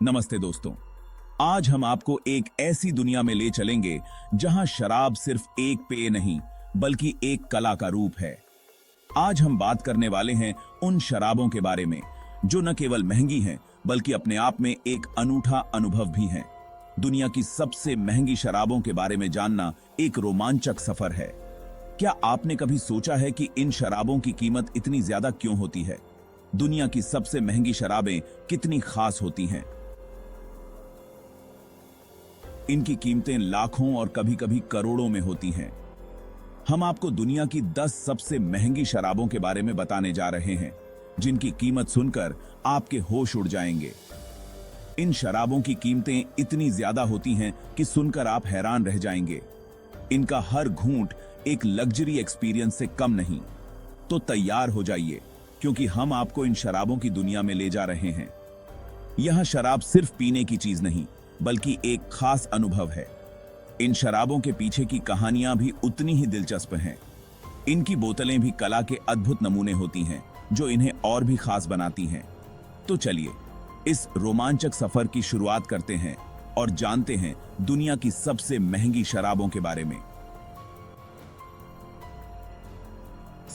नमस्ते दोस्तों। आज हम आपको एक ऐसी दुनिया में ले चलेंगे जहां शराब सिर्फ एक पेय नहीं बल्कि एक कला का रूप है। आज हम बात करने वाले हैं उन शराबों के बारे में जो न केवल महंगी हैं बल्कि अपने आप में एक अनूठा अनुभव भी हैं। दुनिया की सबसे महंगी शराबों के बारे में जानना एक रोमांचक सफर है। क्या आपने कभी सोचा है कि इन शराबों की कीमत इतनी ज्यादा क्यों होती है? दुनिया की सबसे महंगी शराबें कितनी खास होती हैं? इनकी कीमतें लाखों और कभी-कभी करोड़ों में होती हैं। हम आपको दुनिया की 10 सबसे महंगी शराबों के बारे में बताने जा रहे हैं, जिनकी कीमत सुनकर आपके होश उड़ जाएंगे। इन शराबों की कीमतें इतनी ज्यादा होती हैं कि सुनकर आप हैरान रह जाएंगे। इनका हर घूंट एक लग्जरी एक्सपीरियंस से कम नहीं। तो तैयार हो जाइए, क्योंकि हम आपको इन शराबों की दुनिया में ले जा रहे हैं। यह शराब सिर्फ पीने की चीज नहीं बल्कि एक खास अनुभव है। इन शराबों के पीछे की कहानियां भी उतनी ही दिलचस्प हैं। इनकी बोतलें भी कला के अद्भुत नमूने होती हैं जो इन्हें और भी खास बनाती हैं। तो चलिए इस रोमांचक सफर की शुरुआत करते हैं और जानते हैं दुनिया की सबसे महंगी शराबों के बारे में।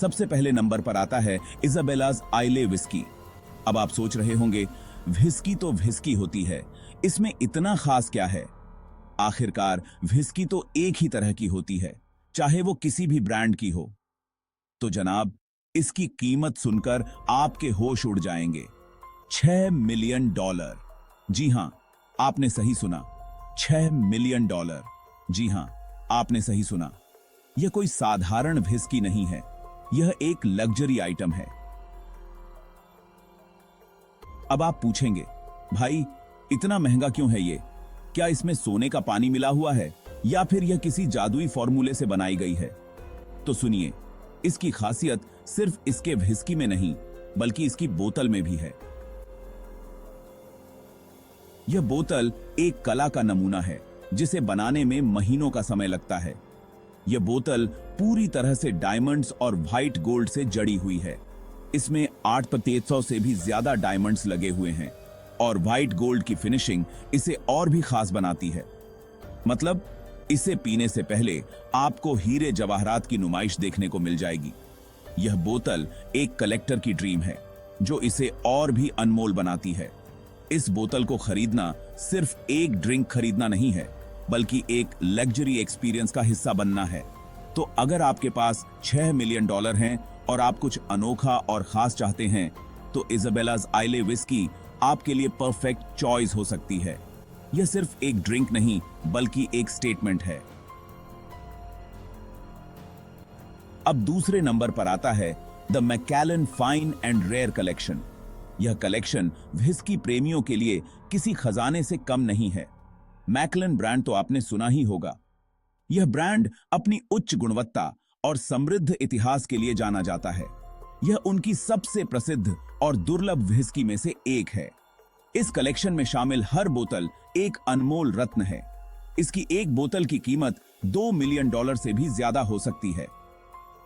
सबसे पहले नंबर पर आता है इजाबेलाज आइले विस्की। अब आप सोच रहे होंगे, व्हिस्की तो व्हिस्की होती है, इसमें इतना खास क्या है? आखिरकार व्हिस्की तो एक ही तरह की होती है, चाहे वो किसी भी ब्रांड की हो। तो जनाब, इसकी कीमत सुनकर आपके होश उड़ जाएंगे। $6 मिलियन। जी हां, आपने सही सुना, $6 मिलियन। जी हां, आपने सही सुना। यह कोई साधारण व्हिस्की नहीं है, यह एक लग्जरी आइटम है। अब आप पूछेंगे, भाई इतना महंगा क्यों है ये? क्या इसमें सोने का पानी मिला हुआ है या फिर यह किसी जादुई फॉर्मूले से बनाई गई है? तो सुनिए, इसकी खासियत सिर्फ इसके व्हिस्की में नहीं बल्कि इसकी बोतल में भी है। यह बोतल एक कला का नमूना है जिसे बनाने में महीनों का समय लगता है। यह बोतल पूरी तरह से डायमंड्स और व्हाइट गोल्ड से जड़ी हुई है। इसमें 8% से भी ज्यादा डायमंड्स लगे हुए हैं और व्हाइट गोल्ड की फिनिशिंग इसे और भी खास बनाती है। मतलब इसे पीने से पहले आपको हीरे जवाहरात की नुमाइश देखने को मिल जाएगी। यह बोतल एक कलेक्टर की ड्रीम है जो इसे और भी अनमोल बनाती है। इस बोतल को खरीदना सिर्फ एक ड्रिंक खरीदना नहीं है बल्कि एक लग्जरी एक्सपीरियंस का हिस्सा बनना है। तो अगर आपके पास $6 मिलियन हैं और आप कुछ अनोखा और खास चाहते हैं तो इजाबेलाज आइले विस्की आपके लिए परफेक्ट चॉइस हो सकती है। यह सिर्फ एक ड्रिंक नहीं बल्कि एक स्टेटमेंट है। अब दूसरे नंबर पर आता है the Macallan fine and rare collection. यह कलेक्शन व्हिस्की प्रेमियों के लिए किसी खजाने से कम नहीं है। मैकलन ब्रांड तो आपने सुना ही होगा। यह ब्रांड अपनी उच्च गुणवत्ता और समृद्ध इतिहास के लिए जाना जाता है। यह उनकी सबसे प्रसिद्ध और दुर्लभ व्हिस्की में से एक है। इस कलेक्शन में शामिल हर बोतल एक अनमोल रत्न है। इसकी एक बोतल की कीमत $2 मिलियन से भी ज्यादा हो सकती है।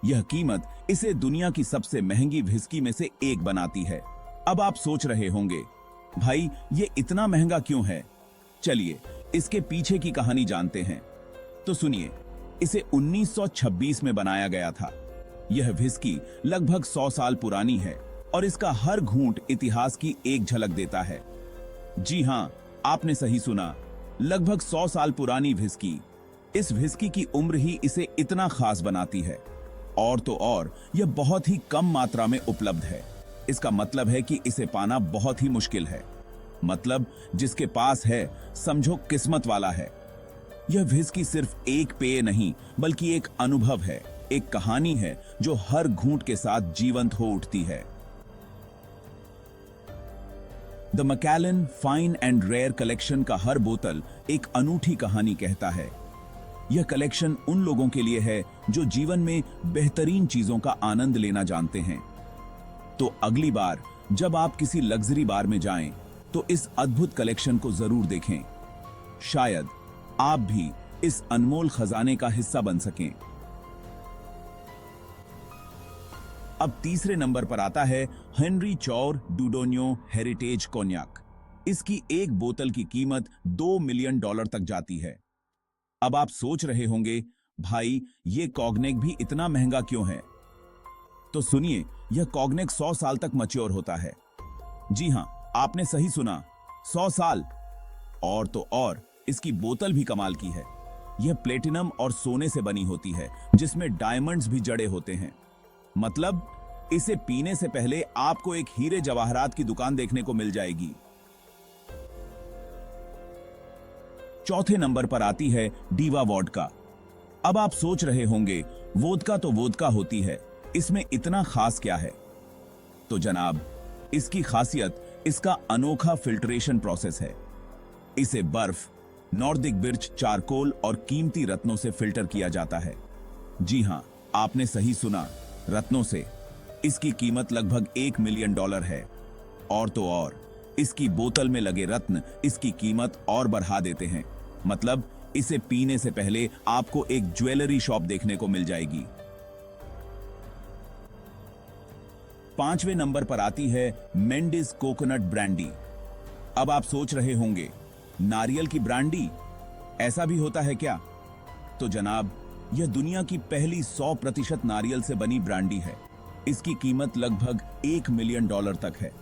यह कीमत इसे दुनिया की सबसे महंगी व्हिस्की में से एक बनाती है। अब आप सोच रहे होंगे, भाई ये इतना महंगा क्यों है? चलिए इसके पीछे की कहानी जानते हैं। तो सुनिए, इसे 1926 में बनाया गया था। यह व्हिस्की लगभग 100 साल पुरानी है और इसका हर घूंट इतिहास की एक झलक देता है। जी हां, आपने सही सुना, लगभग 100 साल पुरानी व्हिस्की। इस व्हिस्की की उम्र ही इसे इतना खास बनाती है। और तो और यह बहुत ही कम मात्रा में उपलब्ध है। इसका मतलब है कि इसे पाना बहुत ही मुश्किल है। मतलब जिसके पास है समझो किस्मत वाला है। यह व्हिस्की सिर्फ एक पेय नहीं बल्कि एक अनुभव है, एक कहानी है जो हर घूंट के साथ जीवंत हो उठती है। The Macallan fine and rare collection का हर बोतल एक अनूठी कहानी कहता है। यह कलेक्शन उन लोगों के लिए है जो जीवन में बेहतरीन चीजों का आनंद लेना जानते हैं। तो अगली बार जब आप किसी लग्जरी बार में जाएं, तो इस अद्भुत कलेक्शन को जरूर देखें। शायद आप भी इस अनमोल खजाने का हिस्सा बन सकें। अब तीसरे नंबर पर आता है हेनरी चौर डूडोन्यो हेरिटेज कोन्याक। इसकी एक बोतल की कीमत $2 मिलियन तक जाती है। अब आप सोच रहे होंगे, भाई ये कॉग्नेक भी इतना महंगा क्यों है? तो सुनिए, यह कॉग्नेक 100 साल तक मैच्योर होता है। जी हां, आपने सही सुना, 100 साल। और तो और, इसकी बोतल भी कमाल की है। यह प्लेटिनम और सोने से बनी होती है, जिसमें डायमंड्स भी जड़े होते हैं। मतलब इसे पीने से पहले आपको एक हीरे जवाहरात की दुकान देखने को मिल जाएगी। चौथे नंबर पर आती है डीवा वोडका। अब आप सोच रहे होंगे, वोदका तो वोदका होती है, इसमें इतना खास क्या है? तो जनाब, इसकी खासियत इसका अनोखा फिल्ट्रेशन प्रोसेस है। इसे बर्फ, नॉर्दिक बिर्च चारकोल और कीमती रत्नों से फिल्टर किया जाता है। जी हां, आपने सही सुना, रत्नों से। इसकी कीमत लगभग $1 मिलियन है। और तो और, इसकी बोतल में लगे रत्न इसकी कीमत और बढ़ा देते हैं। मतलब इसे पीने से पहले आपको एक ज्वेलरी शॉप देखने को मिल जाएगी। पांचवें नंबर पर आती है मेंडिस कोकोनट ब्रांडी। अब आप सोच रहे होंगे, नारियल की ब्रांडी, ऐसा भी होता है क्या? तो जनाब, यह दुनिया की पहली 100% नारियल से बनी ब्रांडी है। इसकी कीमत लगभग $1 मिलियन तक है।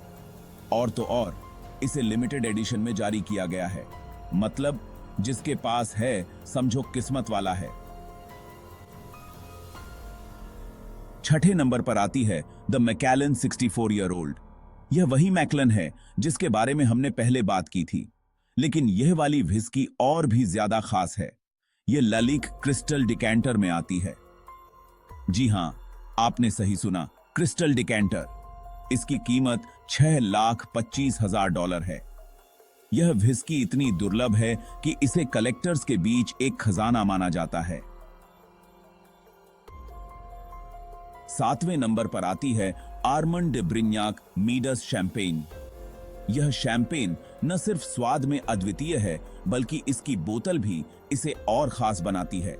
और तो और, इसे लिमिटेड एडिशन में जारी किया गया है। मतलब जिसके पास है, समझो किस्मत वाला है। छठे नंबर पर आती है द मैकेलन 64 ईयर ओल्ड। यह वही मैकलन है जिसके बारे में हमने पहले बात की थी, लेकिन यह वाली व्हिस्की और भी ज्यादा खास है। यह ललिक क्रिस्टल डिकैंटर में आती है। जी हां, आपने सही सुना, क्रिस्टल डिकैंटर। इसकी कीमत $6,25,000 है। यह व्हिस्की इतनी दुर्लभ है कि इसे कलेक्टर्स के बीच एक खजाना माना जाता है। सातवें नंबर पर आती है आर्मंड डे ब्रिग्नाक मीडस शैंपेन। यह शैंपेन न सिर्फ स्वाद में अद्वितीय है, बल्कि इसकी बोतल भी इसे और खास बनाती है।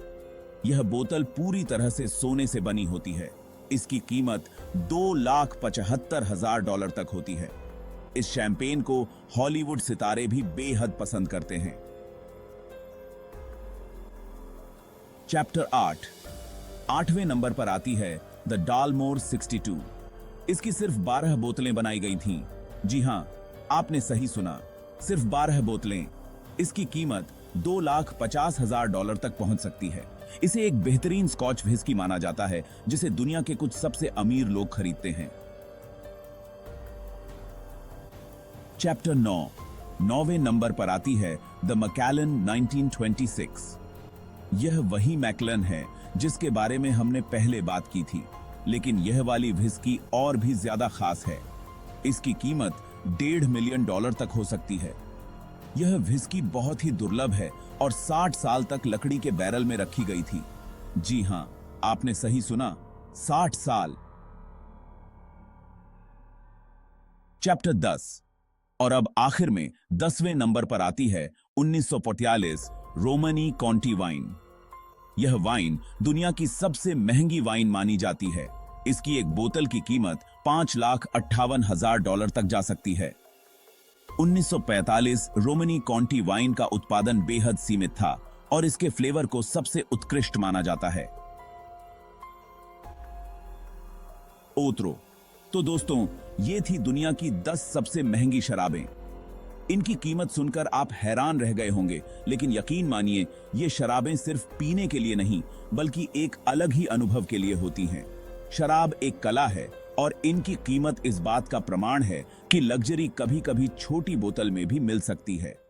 यह बोतल पूरी तरह से सोने से बनी होती है। इसकी कीमत $2,75,000 तक होती है। इस शैंपेन को हॉलीवुड सितारे भी बेहद पसंद करते हैं। चैप्टर 8। आठवें नंबर पर आती है द डालमोर 62। इसकी सिर्फ 12 बोतलें बनाई गई थीं। जी हां, आपने सही सुना, सिर्फ 12 बोतलें। इसकी कीमत $2,50,000 तक पहुंच सकती है। इसे एक बेहतरीन स्कॉच व्हिस्की माना जाता है, जिसे दुनिया के कुछ सबसे अमीर लोग खरीदते हैं। चैप्टर 9। 9वें नंबर पर आती है द मैकेलन 1926। यह वही मैकलन है जिसके बारे में हमने पहले बात की थी, लेकिन यह वाली व्हिस्की और भी ज्यादा खास है। इसकी कीमत $1.5 मिलियन तक हो सकती है। यह व्हिस्की बहुत ही दुर्लभ है और 60 साल तक लकड़ी के बैरल में रखी गई थी। जी हां, आपने सही सुना, 60 साल। चैप्टर 10। और अब आखिर में 10वें नंबर पर आती है 1945 रोमनी कॉन्टी वाइन। यह वाइन दुनिया की सबसे महंगी वाइन मानी जाती है। इसकी एक बोतल की कीमत $5,58,000 तक जा सकती है। 1945 रोमनी कॉन्टी वाइन का उत्पादन बेहद सीमित था और इसके फ्लेवर को सबसे उत्कृष्ट माना जाता है। ओत्रो। तो दोस्तों, ये थी दुनिया की 10 सबसे महंगी शराबें। इनकी कीमत सुनकर आप हैरान रह गए होंगे, लेकिन यकीन मानिए, ये शराबें सिर्फ पीने के लिए नहीं, बल्कि एक अलग ही अनुभव के लिए होती हैं। शराब एक कला है और इनकी कीमत इस बात का प्रमाण है कि लग्जरी कभी-कभी छोटी बोतल में भी मिल सकती है।